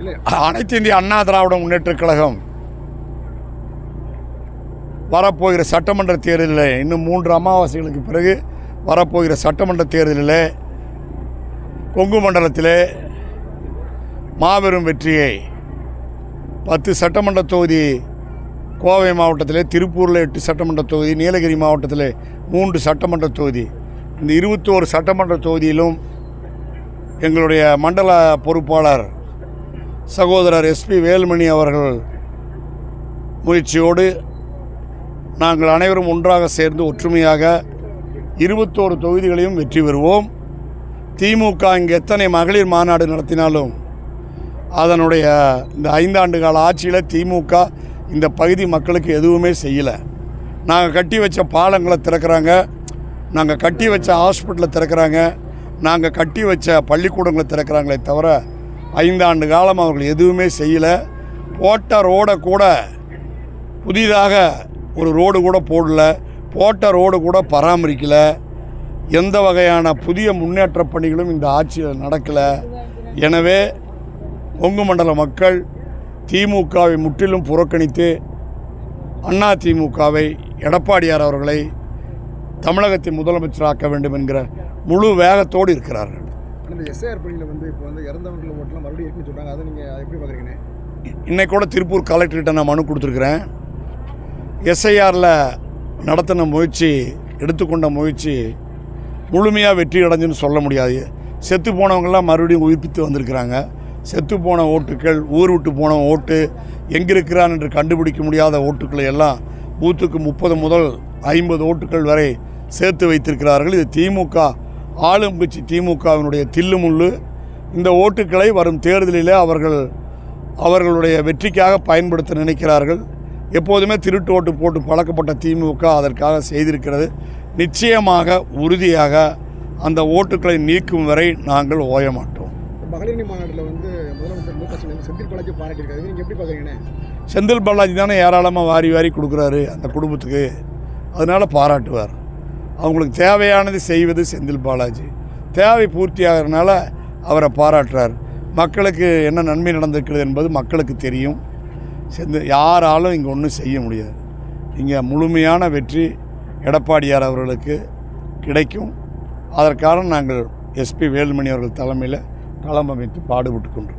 அனைத்து இந்திய அண்ணா திராவிட முன்னேற்றக் கழகம் வரப்போகிற சட்டமன்ற தேர்தலில் இன்னும் 3 அமாவாசைகளுக்கு பிறகு வரப்போகிற சட்டமன்ற தேர்தலில் கொங்கு மண்டலத்தில் மாபெரும் வெற்றியை 10 சட்டமன்ற தொகுதி கோவை மாவட்டத்தில், திருப்பூரில் 8 சட்டமன்ற தொகுதி, நீலகிரி மாவட்டத்தில் 3 சட்டமன்ற தொகுதி, இந்த 21 சட்டமன்ற தொகுதியிலும் எங்களுடைய மண்டல பொறுப்பாளர் சகோதரர் எஸ்பி வேலுமணி அவர்கள் முயற்சியோடு நாங்கள் அனைவரும் ஒன்றாக சேர்ந்து ஒற்றுமையாக 21 தொகுதிகளையும் வெற்றி பெறுவோம். திமுக இங்கே எத்தனை மகளிர் மாநாடு நடத்தினாலும் அதனுடைய இந்த 5 ஆண்டு கால ஆட்சியில் திமுக இந்த பகுதி மக்களுக்கு எதுவுமே செய்யலை. நாங்கள் கட்டி வச்ச பாலங்களை திறக்கிறாங்க, நாங்கள் கட்டி வச்ச ஹாஸ்பிட்டலை திறக்கிறாங்க, நாங்கள் கட்டி வச்ச பள்ளிக்கூடங்களை திறக்கிறாங்களே தவிர 5 ஆண்டு காலம் அவர்கள் எதுவுமே செய்யலை. போட்ட ரோடை கூட புதிதாக ஒரு ரோடு கூட போடல, போட்ட ரோடு கூட பராமரிக்கலை. எந்த வகையான புதிய முன்னேற்ற பணிகளும் இந்த ஆட்சியில் நடக்கலை. எனவே கொங்கு மண்டல மக்கள் திமுகவை முற்றிலும் புறக்கணித்து அண்ணா திமுகவை, எடப்பாடியார் அவர்களை தமிழகத்தின் முதலமைச்சராக்க வேண்டும் என்கிற முழு வேகத்தோடு இருக்கிறார்கள். இந்த எஸ்ஐஆர் பணியில் இப்போ இறந்தவர்கள் ஓட்டெல்லாம் மறுபடியும் இருக்குன்னு சொல்கிறாங்க. அதை நீங்கள் எப்படி பார்க்குறீங்கண்ணே? இன்னைக்கு கூட திருப்பூர் கலெக்டர்கிட்ட நான் மனு கொடுத்துருக்குறேன். எஸ்ஐஆரில் நடத்தின முயற்சி, எடுத்துக்கொண்ட முயற்சி முழுமையாக வெற்றி அடைஞ்சுன்னு சொல்ல முடியாது. செத்து போனவங்கள்லாம் மறுபடியும் உயிர்ப்பித்து வந்திருக்கிறாங்க. செத்து போன ஓட்டுக்கள், ஊர் விட்டு போன ஓட்டு, எங்கே இருக்கிறான் என்று கண்டுபிடிக்க முடியாத ஓட்டுக்களை எல்லாம் பூத்துக்கு 30 முதல் 50 ஓட்டுக்கள் வரை சேர்த்து வைத்திருக்கிறார்கள். இது திமுக, ஆளும் கட்சி திமுகவினுடைய தில்லுமுள்ளு. இந்த ஓட்டுக்களை வரும் தேர்தலில் அவர்களுடைய வெற்றிக்காக பயன்படுத்த நினைக்கிறார்கள். எப்போதுமே திருட்டு ஓட்டு போட்டு பழக்கப்பட்ட திமுக அதற்காக செய்திருக்கிறது. நிச்சயமாக, உறுதியாக அந்த ஓட்டுக்களை நீக்கும் வரை நாங்கள் ஓய மாட்டோம். மகளிர் மாநாட்டில் முதலமைச்சர் மு க ஸ்டாலின் செந்தில் பாலாஜி பாராட்டியிருக்காரு. நீங்கள் எப்படி பார்க்குறீங்கண்ணே? செந்தில் பாலாஜி தானே ஏராளமாக வாரி கொடுக்குறாரு அந்த குடும்பத்துக்கு, அதனால் பாராட்டுவார். அவங்களுக்கு தேவையானது செய்வது செந்தில் பாலாஜி. தேவை பூர்த்தி ஆகிறதுனால அவரை பாராட்டுறார். மக்களுக்கு என்ன நன்மை நடந்திருக்கிறது என்பது மக்களுக்கு தெரியும். யாராலும் இங்கே ஒன்றும் செய்ய முடியாது. இங்கே முழுமையான வெற்றி எடப்பாடியார் அவர்களுக்கு கிடைக்கும். அதற்காக நாங்கள் எஸ்பி வேலுமணி அவர்கள் தலைமையில் களம் அமைத்து பாடுபட்டு கொண்டிருக்கிறோம்.